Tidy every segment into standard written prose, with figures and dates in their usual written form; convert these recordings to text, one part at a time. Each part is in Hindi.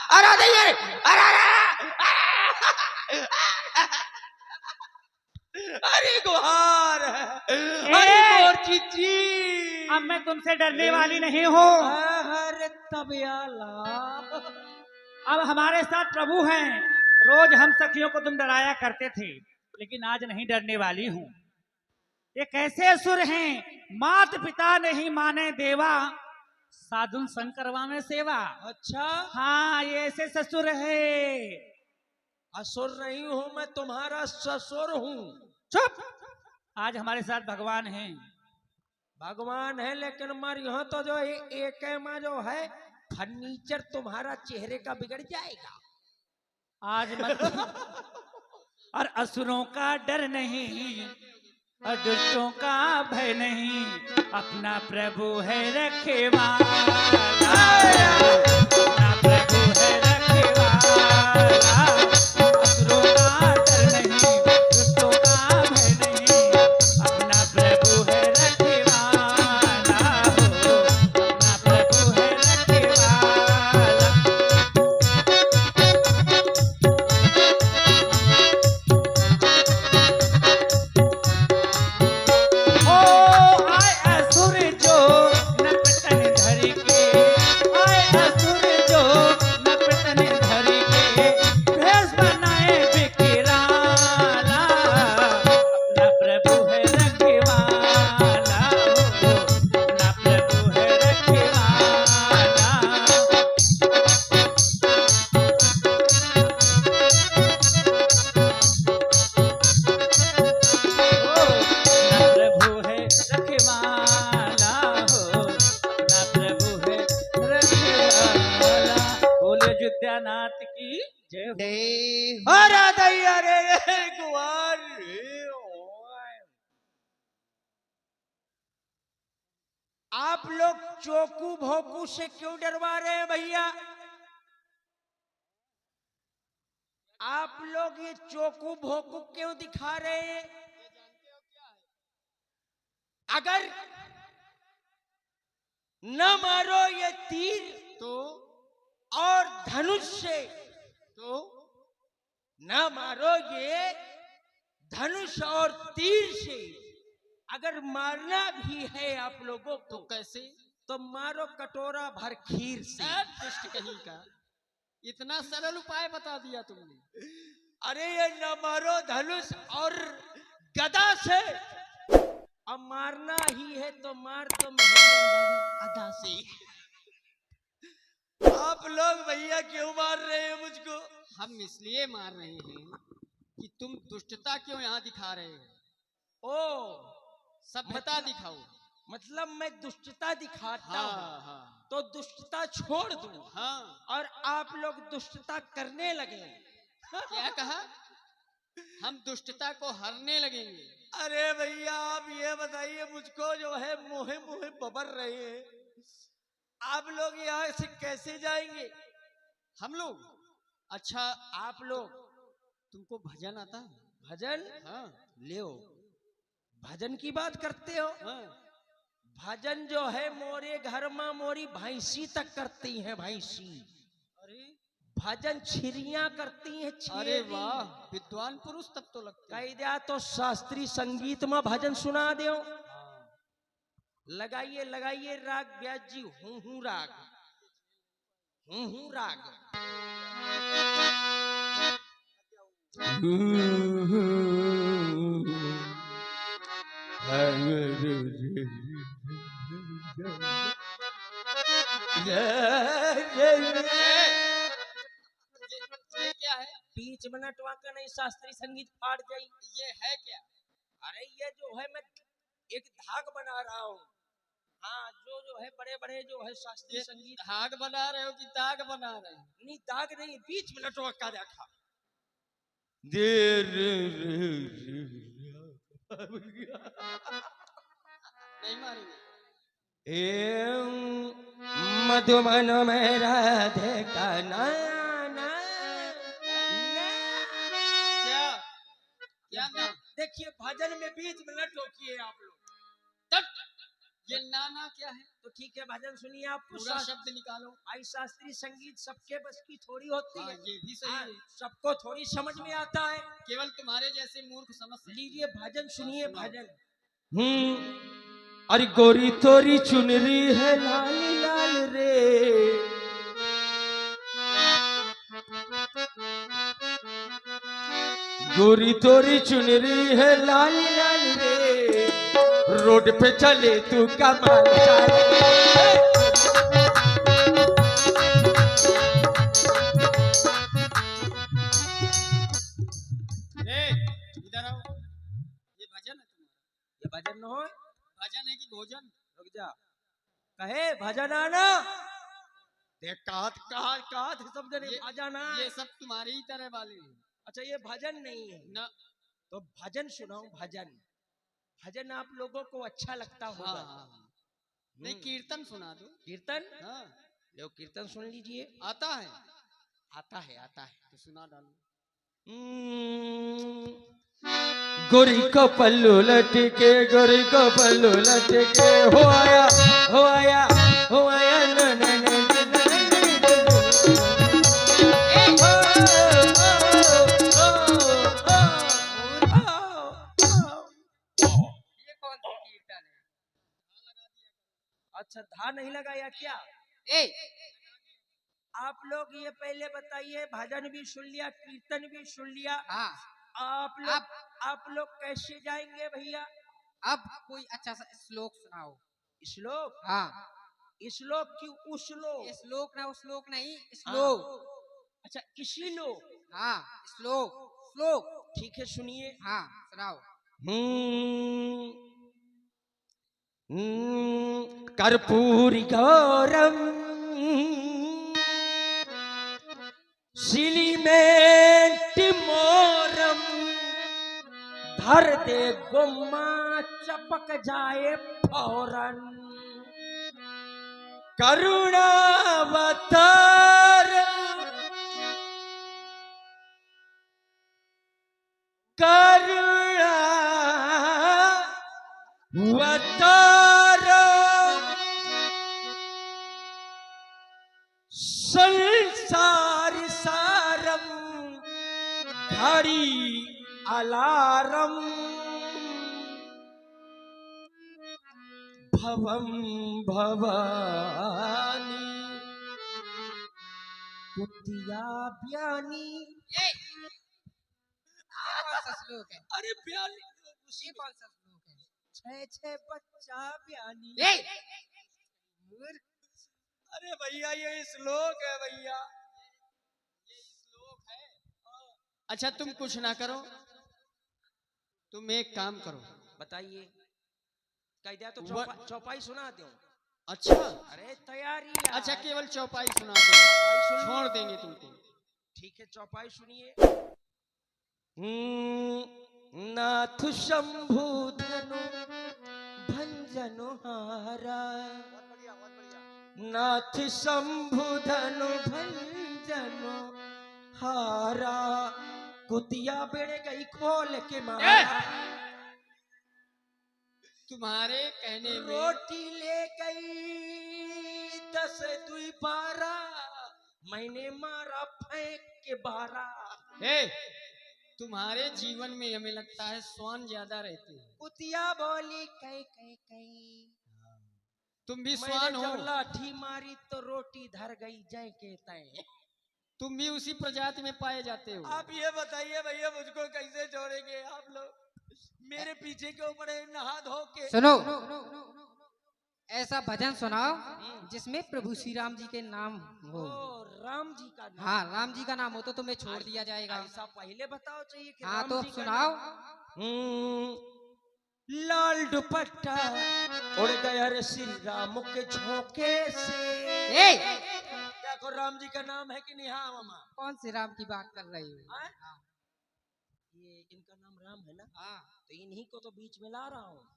अरे दैया रे, अरे अरे गुहार, अरे मोर चीची। अब मैं तुमसे डरने वाली नहीं हूँ। अरे तबियाला, अब हमारे साथ प्रभु हैं। रोज हम सखियों को तुम डराया करते थे, लेकिन आज नहीं डरने वाली हूँ। ये कैसे असुर हैं, मात पिता नहीं माने देवा, साधुन संग करवावे सेवा। अच्छा हाँ, ये ऐसे ससुर है। असुर नहीं हूँ मैं, तुम्हारा ससुर हूँ। चुप। आज हमारे साथ भगवान हैं। भगवान है, लेकिन हमारे यहाँ तो जो एक में जो है फर्नीचर तुम्हारा चेहरे का बिगड़ जाएगा। आज मत और असुरों का डर नहीं और दुष्टों का भय नहीं, अपना प्रभु है रखवाला, अपना प्रभु है रखवाला। असुरों का डर नहीं, दुष्टों का भय नहीं, अपना प्रभु है रखवाला, अपना प्रभु है रखवाला। नाथ की जय हो। अरे दैया रे गुहार रे। आप लोग चोकू भोकू से क्यों डरवा रहे हैं भैया? आप लोग ये चोकू भोकू क्यों दिखा रहे हैं? अगर न मारो ये तीर तो और धनुष से, तो न मारो ये धनुष और तीर से, अगर मारना भी है आप लोगों तो को कैसे? तो मारो कटोरा भर खीर से। दुष्ट कहीं का, इतना सरल उपाय बता दिया तुमने। अरे ये न मारो धनुष और गदा से, अब मारना ही है तो मार दो मोहम्मद वाली अदा से। आप लोग भैया क्यों मार रहे हैं मुझको? हम इसलिए मार रहे हैं कि तुम दुष्टता क्यों यहाँ दिखा रहे हो। ओ सभ्यता दिखाओ। मतलब मैं दुष्टता दिखाता हाँ हूँ हाँ तो दुष्टता छोड़ दूं, हाँ। और आप लोग दुष्टता करने लगे। क्या कहा? हम दुष्टता को हरने लगेंगे। अरे भैया आप ये बताइए मुझको, जो है मुहे मुहे बबर रहे हैं, आप लोग यहाँ से कैसे जाएंगे? हम लोग? अच्छा, आप लोग तुमको भजन आता है? भजन? हाँ ले भजन की बात करते हो? हाँ। भजन जो है मोरे घर में मोरी भैंसी तक करती है, भैंसी। अरे भजन छिरियां करती हैं। अरे वाह, विद्वान पुरुष तब तो लगते हैं। कह दिया तो शास्त्रीय संगीत में भजन सुना दो। लगाइए लगाइए राग व्यास जी, हूं हूं राग, हूं हूं राग। ये क्या है? 20 मिनट वाका नहीं, शास्त्रीय संगीत फाड़ जाई। ये है क्या? अरे ये जो है मैं एक धाग बना रहा हूँ। हाँ, जो है बड़े बड़े जो है शास्त्रीय संगीत। धाग बना रहे हो कि दाग बना रहे हो? नहीं दाग नहीं, 20 मिनट वाका देखा। नहीं मारेंगे। मधुबन में राधे का नाना। क्या क्या नाम? देखिए भजन में 20 मिनट रोकिए आप लोग। ये नाना क्या है? तो ठीक है भजन सुनिए आप। पूरा शब्द निकालो। भाई शास्त्रीय संगीत सबके बस की थोड़ी होती हाँ, है। ये भी सही है। सबको थोड़ी समझ में आता है। केवल तुम्हारे जैसे मूर्ख समझ सकते हैं। लीजिए भजन सुनिए सुनाओ। भजन। अरे गोरी तोरी चुनरी है लाल लाल रे, गोरी तोरी चुनरी है लाल लाल रे, रोड पे चले तू कमाल कर। इधर आओ। ये भजन है तुम्हारा? ये भजन न हो। भजन है कि भोजन? रुक जा, कहे भजन आना। देख कात कात कात सब जने भजन आ। ये सब तुम्हारी ही तरह वाले हैं। अच्छा ये भजन नहीं है न। तो भजन सुनाओ। भजन भजन आप लोगों को अच्छा लगता होगा। हाँ। नहीं कीर्तन सुना दो। कीर्तन? हाँ। लो कीर्तन सुन लीजिए। आता है? आता है आता है। तो सुना डालो। गोरी को पल्लू लटके, गोरी को पल्लू लटके, हो आया हो आया हो आया न न न ये कौन सी कीर्तन है? अच्छा धा नहीं लगाया क्या? आप लोग ये पहले बताइए, भजन भी सुन लिया, कीर्तन भी सुन लिया, हाँ। आप लोग कैसे जाएंगे भैया? अब कोई अच्छा सा श्लोक सुनाओ। श्लोक? हाँ। श्लोक की उश्लोक? श्लोक ना श्लोक नहीं, श्लोक। अच्छा इसी लोक? हाँ श्लोक श्लोक। ठीक है सुनिए। हाँ सुनाओ। कर्पूरी गौरम सिलीमेंट मोरम, धर दे गुम्मा चपक जाए फौरन, करुणावतार करुणावतार संसार सारम, घड़ी अलारम, भवम भवानी कुतिया ब्यानी। ये कौन सा श्लोक है? अरे ब्यानी ये कौन सा श्लोक है? छह छह बच्चा ब्यानी। अरे भैया ये श्लोक है भैया। अच्छा तुम कुछ ना करो, तुम एक काम करो। बताइए। कह दिया तो चौपाई सुना दूं। अच्छा। अरे तैयारी है। अच्छा केवल चौपाई सुना दो, छोड़ देंगे तुमको। ठीक है चौपाई सुनिए। नाथ शंभु धनु भंजनो हारा, नाथ शंभु धनु भंजनो हारा, कुतिया बेड़ गई खोल के मारा, तुम्हारे कहने में रोटी ले गई 10 2 12, मैंने मारा फेंक के 12। तुम्हारे जीवन में हमें लगता है स्वान ज्यादा रहते हैं। कुतिया बोली कई कई कई, तुम भी स्वान हो। जब लाठी मारी तो रोटी धर गई जय के तय। तुम भी उसी प्रजाति में पाए जाते हो। आप ये बताइए भैया मुझको कैसे छोड़ेंगे आप लोग? मेरे पीछे के ऊपर नहा धो के। सुनो, ऐसा भजन सुनाओ जिसमें प्रभु श्री राम जी के नाम हो। राम जी का नाम? हाँ राम जी का नाम हो तो तुम्हें छोड़ दिया जाएगा। ऐसा पहले बताओ चाहिए कि हाँ राम तो जी का सुनाओ। लाल दुपट्टा उड़ गया रे श्री राम के झोंके से। देखो राम जी का नाम है कि नहीं? हाँ मामा। कौन से राम की बात कर रही हो? ये इनका नाम राम है ना? हाँ। तो इन्हीं को तो बीच में ला रहा हूँ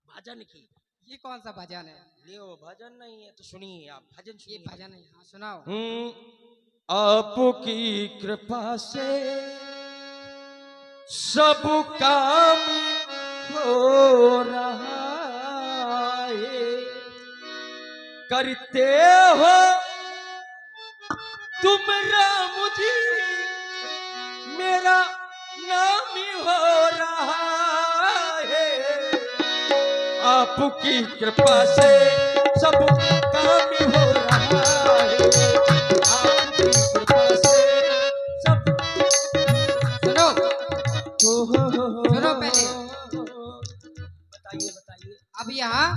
भजन की। ये कौन सा भजन है? लियो भजन नहीं है तो सुनिए आप भजन सुनिए। ये भजन है। हाँ सुनाओ। आपकी कृपा से सब काम हो रहा है, करते हो तुम राम जी, मेरा नाम ही हो रहा है। आपकी कृपा से सब काम ही हो रहा है। आपकी कृपा से सब। सुनो सुनो सुनो पहले। बताइए बताइए। अब यहाँ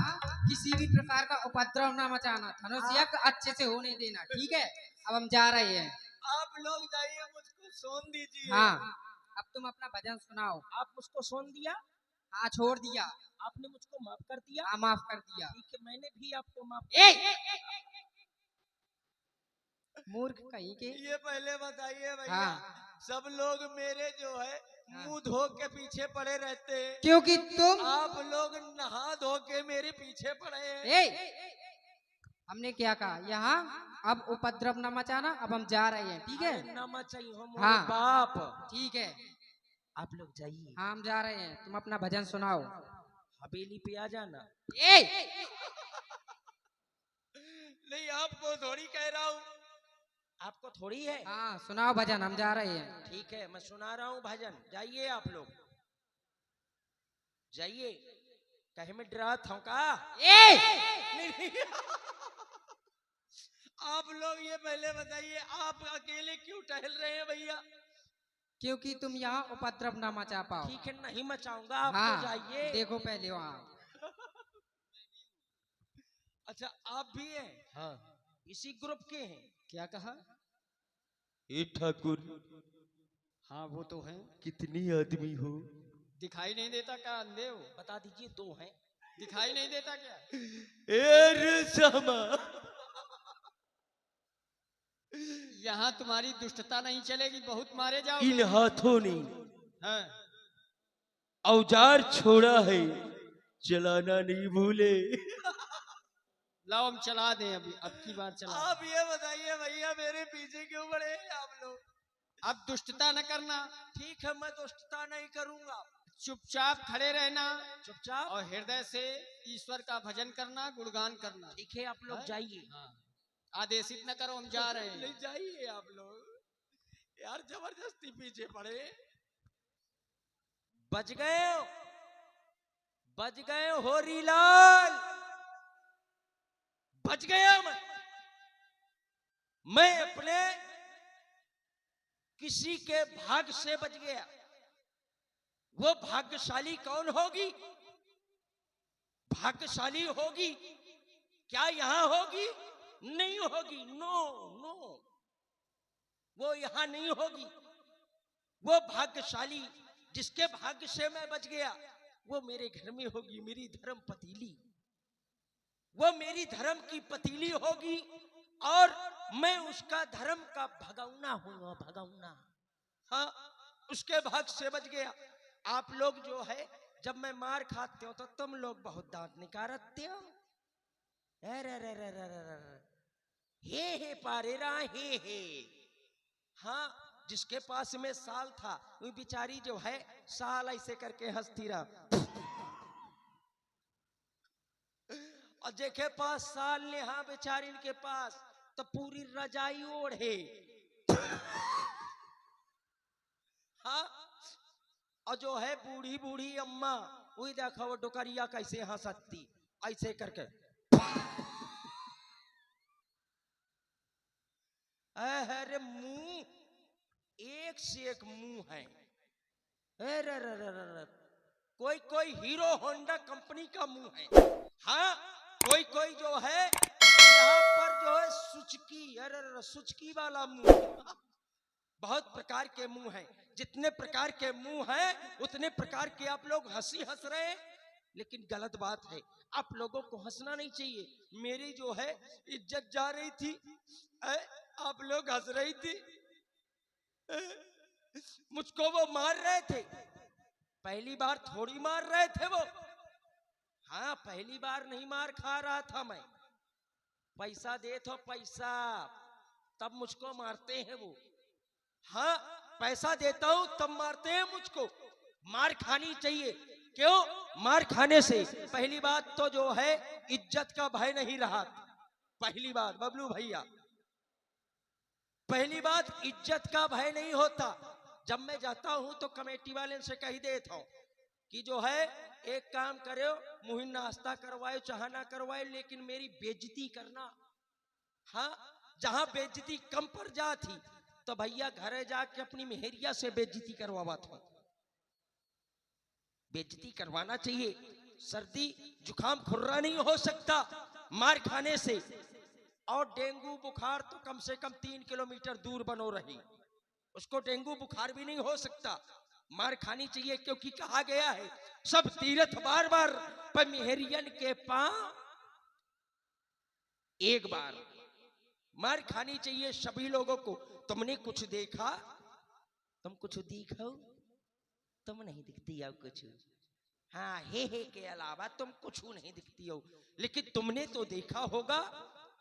किसी भी प्रकार का उपद्रव ना मचाना, धनुष यज्ञ अच्छे से होने देना, ठीक है? अब हम जा रहे हैं। आप लोग जाइए, मुझको सोन दीजिए। हाँ, अब तुम अपना भजन सुनाओ। आप मुझको सोन दिया, हाँ, छोड़ दिया। आपने मुझको माफ कर दिया। हाँ, माफ कर दिया। ठीक है, मैंने भी आपको माफ। मूर्ख कहीं के। ये पहले बताइए भैया, हाँ। सब लोग मेरे जो है हाँ। मुंह धो के पीछे पड़े रहते हैं, क्योंकि तुम आप लोग नहा धो के मेरे पीछे पड़े हैं। हमने क्या कहा? यहाँ अब उपद्रव न मचाना। अब हम जा रहे हैं, ठीक है? नमः चाहिए हो मोरे हाँ। बाप। ठीक है, आप लोग जाइए, हाँ, हम जा रहे हैं। तुम अपना भजन सुनाओ। हवेली पे आ जाना। ए नहीं, आपको थोड़ी कह रहा हूँ, आपको थोड़ी है। हाँ, सुनाओ भजन, हम जा रहे हैं। ठीक है, मैं सुना रहा हूँ भजन, जाइए आप लोग, जाइए। कहे में डरा था का? नहीं। आप लोग ये पहले बताइए, आप अकेले क्यों टहल रहे हैं भैया? क्योंकि तुम यहाँ उपद्रव न मचा पाओ। ठीक है, नहीं मचाऊंगा, आप हाँ, तो जाइए। देखो पहले वहाँ। अच्छा, आप भी हैं? हाँ। इसी ग्रुप के हैं? क्या कहा? ए ठाकुर, हाँ, वो तो है। कितनी आदमी हो? दिखाई नहीं देता क्या अंधे हो? बता दीजिए, 2 हैं। दिखाई नहीं देता क्या? ए रसमा, यहाँ तुम्हारी दुष्टता नहीं चलेगी, बहुत मारे इन जाओगे। हाथों ने हाँ। औजार छोड़ा है, चलाना नहीं भूले। लाओ हम चला दें, अभी अब की बार चला। आप ये बताइए भैया, मेरे पीछे क्यों पड़े हैं आप लोग? अब दुष्टता न करना, ठीक है, मैं दुष्टता नहीं करूंगा। चुपचाप खड़े रहना चुपचाप। और हृदय से ईश्वर का भजन करना, गुणगान करना। ठीक है, आप लोग हाँ? जाइए। हाँ। आदेशित न करो, हम जा रहे नहीं, हैं। जाइए आप लोग, यार जबरदस्ती पीछे पड़े। बच गए हो, बच गए हो होरीलाल, बच गया मैं अपने किसी के भाग से बच गया। वो भाग्यशाली कौन होगी? भाग्यशाली होगी क्या यहां होगी? नहीं होगी। नो नो, वो यहां नहीं होगी। वो भाग्यशाली जिसके भाग्य से मैं बच गया, वो मेरे घर में होगी, मेरी धर्म पतीली। वो मेरी धर्म की पतीली होगी और मैं उसका धर्म का भगौना हूँ, भगौना। हाँ, उसके भाग से बच गया। आप लोग जो है, जब मैं मार खाते हो तो तुम लोग बहुत दांत निकारते हो। हे पारेरा हे। हाँ, जिसके पास में साल था, वो बिचारी जो है साल ऐसे करके हंसती रहा, और जेके पास साल ने, हाँ बेचारी के पास तो पूरी रजाई ओढ़े। हाँ, और जो है बूढ़ी बूढ़ी अम्मा, वही देखा वो डुकरिया कैसे हंसती ऐसे करके। अरे मुंह, एक से एक मुंह है। अरे कोई कोई हीरो होंडा कंपनी का मुंह है। हाँ, कोई कोई जो है यहाँ पर जो है सुचकी, अरे सुचकी वाला मुंह। बहुत प्रकार के मुंह हैं। जितने प्रकार के मुंह हैं, उतने प्रकार के आप लोग हंसी हंस रहे हैं, लेकिन गलत बात है। आप लोगों को हंसना नहीं चाहिए। मेरी जो है इज्जत जा रही थी, आप लोग हंस रही थी। मुझको वो मार रहे थे, पहली बार थोड़ी मार रहे थे वो। हाँ, पहली बार नहीं मार खा रहा था मैं। पैसा दे तो पैसा, तब मुझको मारते हैं वो। हाँ, पैसा देता हूं तब मारते हैं मुझको। मार खानी चाहिए। क्यों? मार खाने से पहली बात तो जो है इज्जत का भय नहीं रहा। पहली बात बबलू भैया, पहली बात इज्जत का भय नहीं होता। जब मैं जाता हूं तो कमेटी वाले से कह देता हूं कि जो है एक काम करो, मुझे नाश्ता करवाए चाहे ना करवाए, लेकिन मेरी बेइज्जती करना। हाँ, जहां बेइज्जती कम पड़ जाती तो भैया घरे जाके अपनी मेहरिया से बेइज्जती करवावा था। बेइज्जती करवाना चाहिए। सर्दी जुकाम खुर्रा नहीं हो सकता मार खाने से, और डेंगू बुखार तो कम से कम 3 किलोमीटर दूर बनो रही, उसको डेंगू बुखार भी नहीं हो सकता। मार खानी चाहिए, क्योंकि कहा गया है सब तीर्थ बार बार पर मेहरियन के पांव एक बार। मार खानी चाहिए सभी लोगों को। तुमने कुछ देखा? तुम कुछ दिखाओ, तुम नहीं दिखती हो कुछ। हाँ, हे के अलावा तुम कुछ नहीं दिखती हो, लेकिन तुमने तो देखा होगा।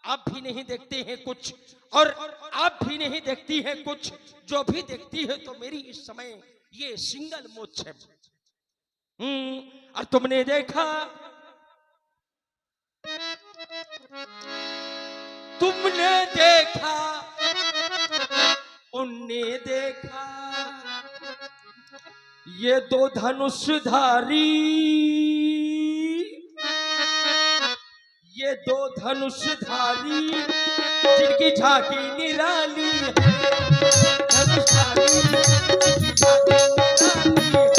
आप भी नहीं देखते हैं कुछ, और आप भी नहीं देखती है कुछ। जो भी देखती है तो मेरी इस समय ये सिंगल मोच है। और तुमने देखा, तुमने देखा, उनने देखा, ये दो धनुषधारी, ये दो धनुषधारी जिनकी झांकी निराली है। धनुषधारी जिनकी झांकी निराली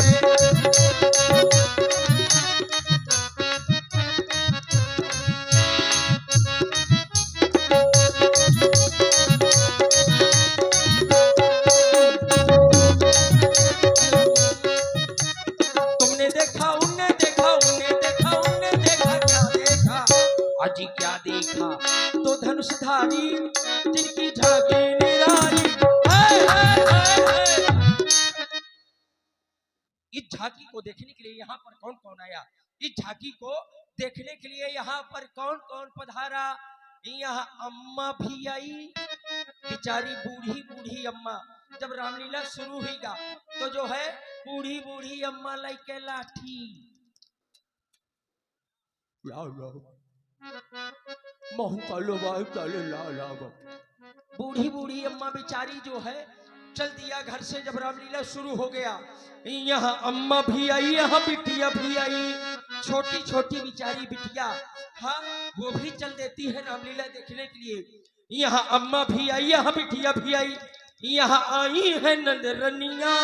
तुमने देखा, उनने देखा, उनने देखा, उनने देखा, क्या देखा? अजी क्या देखा? तो धनुषधारी जिनकी झांकी निराली। इस झांकी को देखने के लिए यहाँ पर कौन कौन आया? इस झांकी को देखने के लिए यहाँ पर कौन कौन पधारा? यहाँ अम्मा भी आई, बेचारी बूढ़ी बूढ़ी अम्मा। जब रामलीला शुरू हुईगा तो जो है बूढ़ी बूढ़ी अम्मा लेके लाठी, बूढ़ी बूढ़ी अम्मा बेचारी जो है चल दिया घर से। जब रामलीला शुरू हो गया, यहाँ अम्मा भी आई, यहाँ बिटिया भी आई, छोटी छोटी बेचारी बिटिया, हाँ वो भी चल देती है रामलीला देखने के लिए। यहाँ अम्मा भी आई, यहाँ बिटिया भी आई, यहाँ आई है नंदरनिया,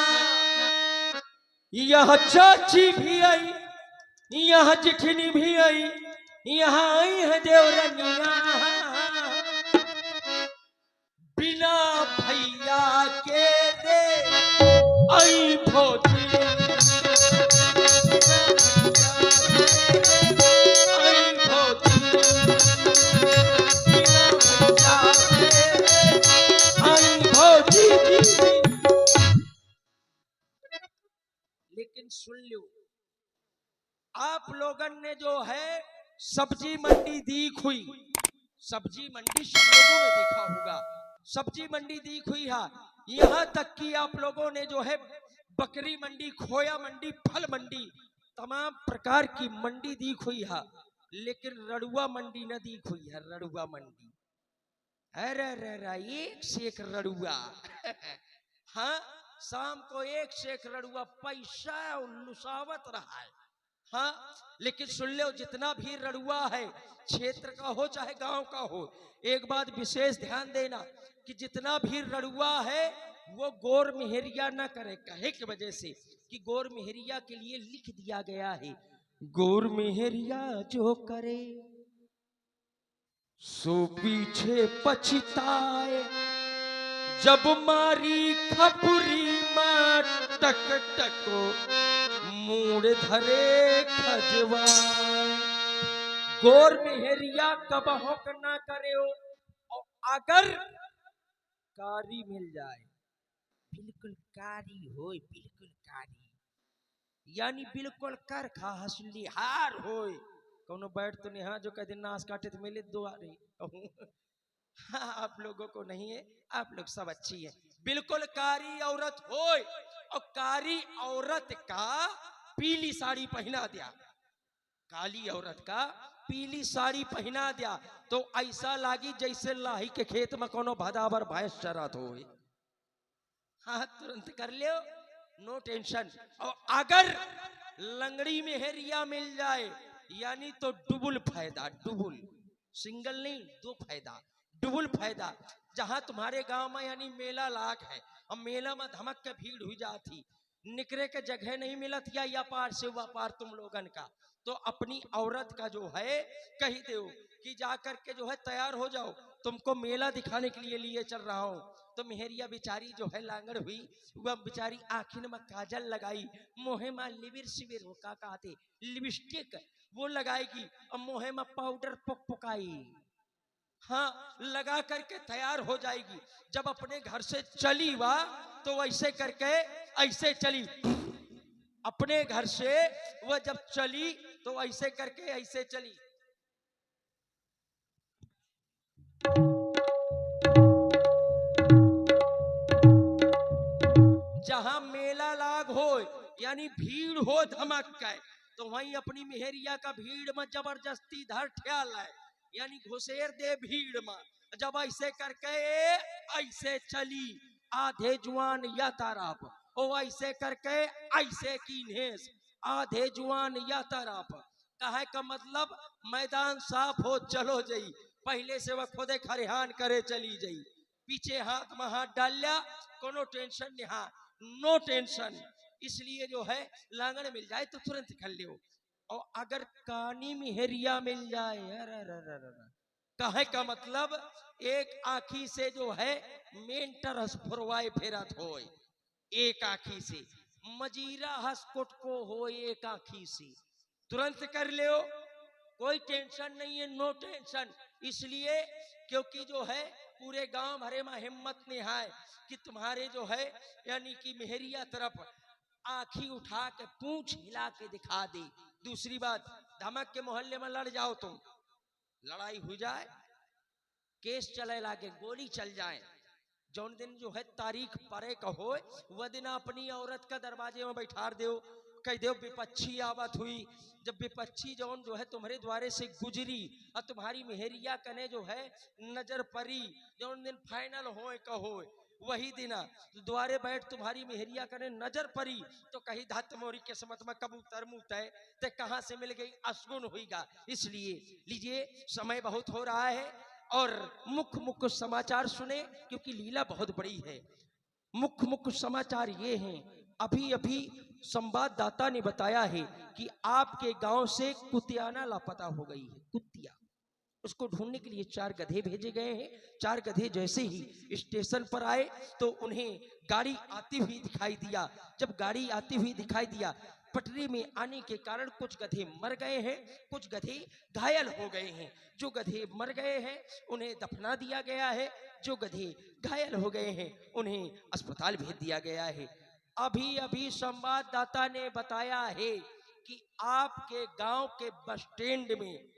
यहाँ चाची भी आई, यहाँ जिठनी भी आई, यहाँ आई है देवरनिया। बिना भैया के रे आई भौजी, आई भौजी, बिना भैया के रे आई भौजी। लेकिन सुन लो, आप लोगन ने जो है सब्जी मंडी दीख हुई, सब्जी मंडी सब लोगों ने देखा होगा, सब्जी मंडी दीख हुई है। यहाँ तक कि आप लोगों ने जो है बकरी मंडी, खोया मंडी, फल मंडी, तमाम प्रकार की मंडी दीख हुई है, लेकिन रड़ुआ मंडी न दीख हुई है। रड़ुआ मंडी, अरे एक से एक रड़ुआ। हाँ, शाम को एक से एक रड़ुआ, पैसा लुसावत रहा है। हाँ, लेकिन सुन लो, जितना भी रड़ुआ है, क्षेत्र का हो चाहे गांव का हो, एक बात विशेष ध्यान देना कि जितना भी रड़ुआ है वो गौर मेहरिया ना करे। कहे की वजह से कि गौर मेहरिया के लिए लिख दिया गया है, गौर मेहरिया जो करे सो पीछे पछताए, जब मारी खपुरी मां टक टको मूड धरे खजवाए। गौर मेहरिया कबहो ना करे हो, और अगर कारी मिल जाए, बिल्कुल कारी हो, बिल्कुल कारी, यानी बिल्कुल कर खा हसली हार हो। कोनो बैठ तो नहीं, हाँ जो कह दिन नाश काटे तो मिले दो आ रही। हाँ, आप लोगों को नहीं है, आप लोग सब अच्छी है। बिल्कुल कारी औरत हो, और कारी औरत का पीली साड़ी पहना दिया, काली औरत का पीली साड़ी पहना दिया तो ऐसा लागी जैसे लाही के खेत में कोनो भदावर भैंस चरत हो। हाँ तुरंत कर लियो, नो टेंशन। और अगर लंगड़ी मेहरिया मिल जाए यानी तो डुबुल फायदा, डुबुल, सिंगल नहीं, दो फायदा, डुबुल फायदा। जहां तुम्हारे गांव में यानी मेला लाग है और मेला में धमक के भीड़ हुई जाती, निकरे के जगह नहीं मिलत या पार से वह पार तुम लोगन का, तो अपनी औरत का जो है कही दो कि जाकर के जो है तैयार हो जाओ, तुमको मेला दिखाने के लिए चल रहा हूँ। तो मेहरिया बेचारी जो है लांगड़ हुई, वह बेचारी आखिर में काजल लगाई, मोहे में लिबिर सिबिर हो का कहते लिपस्टिक वो लगाएगी और मोहे में पाउडर पुकाई, हाँ लगा करके तैयार हो जाएगी। जब अपने घर से चली वह तो ऐसे करके ऐसे चली, अपने घर से वह जब चली तो ऐसे करके ऐसे चली। जहां मेला लाग हो यानी भीड़ हो धमक के, तो वहीं अपनी मेहरिया का भीड़ में जबरदस्ती धर ठियाल है यानी घुसेर दे भीड़ में। जब ऐसे करके ऐसे चली आधे जुआन या तरफ, ओ ऐसे करके ऐसे कीन्हेस आधे जुआन या तरफ। कहे का मतलब मैदान साफ हो चलो जई, पहले से वह खुदे खरिहान करे चली जई, पीछे हाथ में हाथ डाल लिया, कोनो टेंशन नहीं, हाँ नो टेंशन। इसलिए जो है लांगड़ मिल जाए तो तुरंत कर लियो। और अगर कानी मेहरिया मिल जाए, कहे का मतलब एक आँखी से जो है मेंटर हसफुरवाए फेरत हो, एक आँखी से मजीरा हसकुट को हो, एक आँखी से तुरंत कर लियो, कोई टेंशन नहीं है, नो टेंशन। इसलिए क्योंकि जो है पूरे गांव भरे में हिम्मत नहीं है कि तुम्हारे जो है यानी कि मेहरिया तरफ आँखी उठा के पूंछ हिला के दिखा दे। दूसरी बात, धमक के मोहल्ले में लड़ जाओ तुम, लड़ाई हो जाए, केस चले लागे, गोली चल जाए, जौन दिन जो है तारीख परे का हो वह दिन अपनी औरत का दरवाजे में बैठा दो, कह दो विपक्षी आवत हुई। जब विपक्षी जौन जो है तुम्हारे द्वारे से गुजरी और तुम्हारी मेहरिया कने जो है नजर परी, जौन दिन फाइनल होए का होए वही दिन द्वारे बैठ तुम्हारी मेहरिया कने नजर परी, तो कही धत मोरी किस्मत में कबूतर मुँह ते कहां से मिल गई, अशगुन हुईगा। इसलिए लीजिए समय बहुत हो रहा है और मुख्य समाचार सुने क्योंकि लीला बहुत बड़ी है। मुख्य समाचार ये हैं, अभी अभी संवाददाता ने बताया है कि आपके गांव से कुतियाना लापता हो गई है। कुतिया, उसको ढूंढने के लिए 4 गधे भेजे गए हैं। 4 गधे जैसे ही स्टेशन पर आए तो उन्हें गाड़ी आती हुई दिखाई दिया। जब गाड़ी आती हुई दिखाई दिया, पटरी में आने के कारण कुछ गधे मर गए हैं, कुछ गधे घायल हो गए हैं। जो गधे मर गए हैं उन्हें दफना दिया गया है, जो गधे घायल हो गए हैं उन्हें अस्पताल भेज दिया गया है। अभी अभी संवाददाता ने बताया है कि आपके गांव के बस स्टैंड में,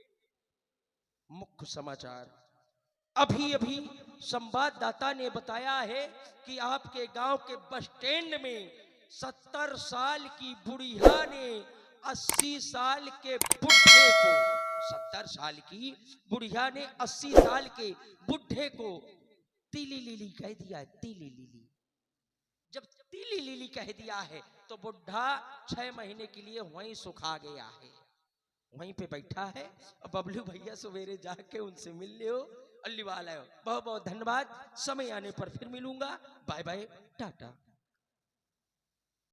मुख्य समाचार, अभी अभी संवाददाता ने बताया है कि आपके गांव के बस स्टैंड में 70 साल की बुढ़िया ने 80 साल के बुढ़े को, 70 साल की बुढ़िया ने 80 साल के बुढ़े को तीली लीली कह दिया है। तीली लीली, जब तीली लीली कह दिया है तो बुढ़ा 6 महीने के लिए वहीं सुखा गया है, वहीं पे बैठा है। और बबलू भैया सवेरे जाके उनसे मिल लियो, अल्ली वाला। बहुत बहुत धन्यवाद, समय आने पर फिर मिलूंगा, बाय बाय, टाटा।